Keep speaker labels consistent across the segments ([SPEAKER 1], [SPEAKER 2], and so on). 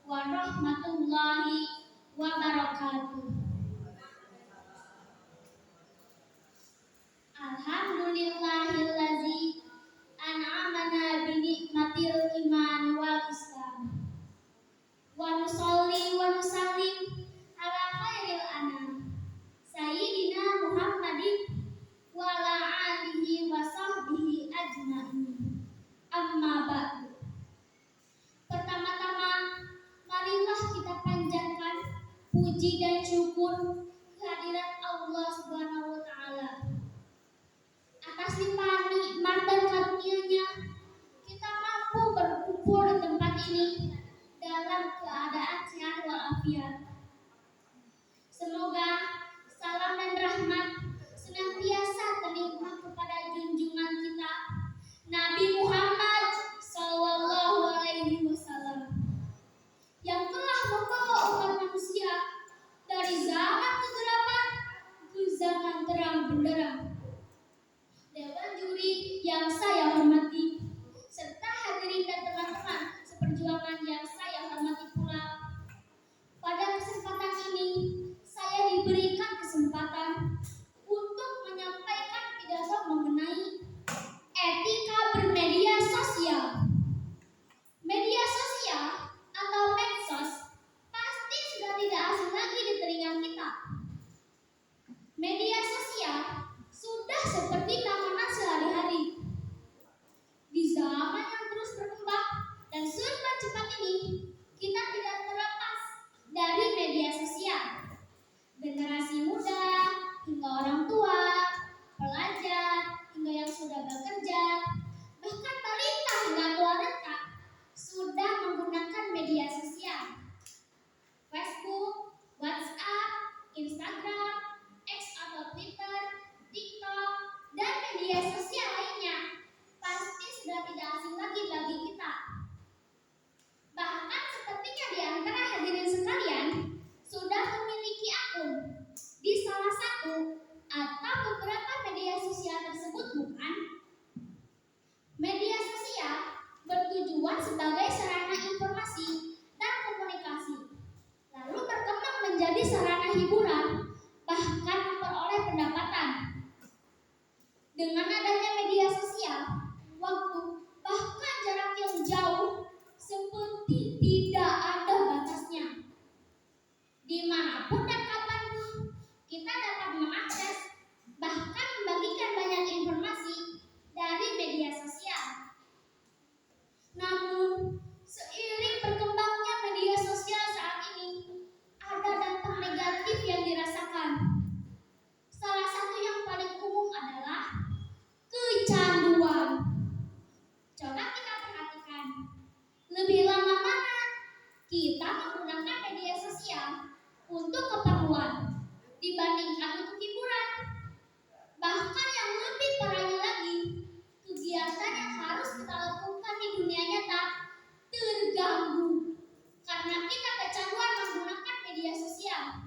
[SPEAKER 1] warahmatullahi wabarakatuh. Alhamdulillahillazi an'amana bi nikmatil iman wal islam. Wa nusolli wa nusallim ala khairil anam sayyidina Muhammadin wa ala alihi wa sahbihi ajma'in. Amma ba'du. Pertama-tama marilah kita panjatkan puji dan syukur kehadirat Allah Subhanahu wa taala. Atas limpahan nikmat dan karunia-Nya kita mampu berkumpul di tempat ini dalam keadaan sehat walafiat. Semoga salam dan rahmat senantiasa terlimpah kepada junjungan kita Nabi Muhammad sallallahu alaihi wasallam yang telah membawa umat manusia dari zaman kegelapan ke zaman terang benderang. Dewan juri yang saya hormati serta hadirin dan teman-teman seperjuangan yang saya hormati pula, pada kesempatan ini saya diberikan kesempatan untuk menyampaikan pidato mengenai etika bermedia sosial. Media sosial atau medsos pasti sudah tidak asing lagi di telinga kita. Media sosial sudah seperti makanan sehari-hari. Di zaman yang terus berkembang dan serba cepat ini, kita tidak terlepas dari media sosial. Generasi muda hingga orang tua, pelajar hingga yang sudah bekerja, bahkan balita hingga tua renta sudah menggunakan media sosial. Facebook, WhatsApp, Instagram, X atau Twitter, TikTok, dan media sosial lainnya pasti sudah tidak asing lagi bagi kita. Bahkan sepertinya di antara hadirin sekalian sudah memiliki akun di salah satu atau beberapa media sosial tersebut, bukan? Media sosial bertujuan sebagai sarana informasi dan komunikasi, lalu berkembang menjadi sarana hiburan, bahkan memperoleh pendapatan. Dengan adanya media sosial, waktu bahkan jarak yang jauh seperti tidak ada batasnya. Dimanapun dan kapanpun kita dapat mengakses bahkan membagikan banyak informasi dari media sosial. Namun, seiring berkembangnya media sosial saat ini, ada dampak negatif yang dirasakan. Salah satu yang paling umum adalah kecanduan. Coba kita perhatikan, lebih lama mana kita menggunakan media sosial untuk keperluan dibandingkan untuk hiburan. Bahkan yang lebih parahnya lagi, kegiatan yang harus kita lakukan di dunia nyata terganggu karena kita kecanduan menggunakan media sosial.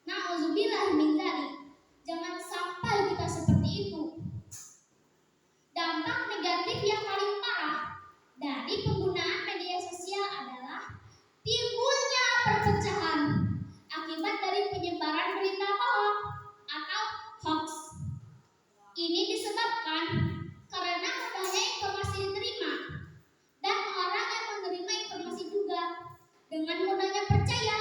[SPEAKER 1] Na'udzubillah min dzalik. Jangan sampai kita seperti itu. Dampak negatif yang paling parah dari penggunaan media sosial adalah timbulnya perpecahan akibat dari penyebaran berita bohong atau hoax. Ini disebabkan karena mudahnya informasi diterima dan orang yang menerima informasi juga dengan mudahnya percaya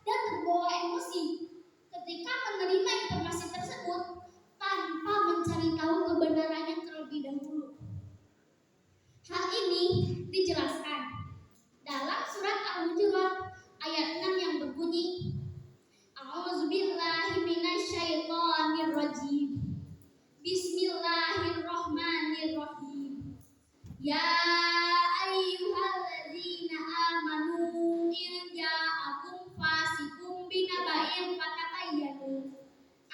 [SPEAKER 1] dan terbawa emosi ketika menerima informasi tersebut tanpa mencari tahu kebenarannya terlebih dahulu. Hal ini dijelaskan dalam surat Al-Hujurat ayat 6 yang berbunyi, A'udzubillahi minasyaitonirrajim. Bismillahirrahmanirrahim. Ya ayyuhalladzina amanu in ja'akum fasiqun binaba'in fatabayyanu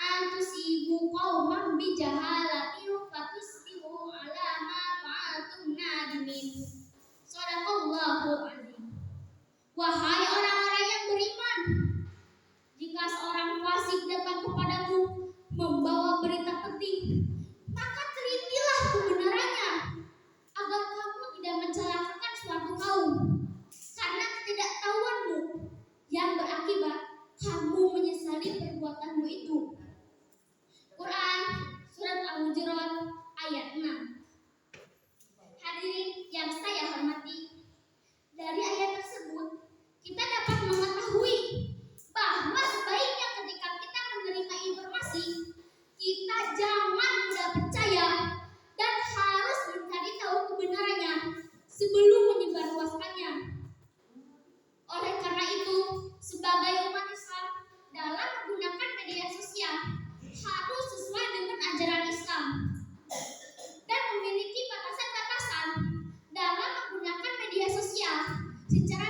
[SPEAKER 1] an tusibu qauman bijahalatin fatusbihu ala ma fa'altum nadimin. Shadaqallahul azim. Wahai orang-orang yang beriman, jika seorang fasik datang kepadamu membawa berita penting, maka telitilah kebenarannya agar kamu tidak mencelakakan suatu kaum karena ketidaktahuan Secara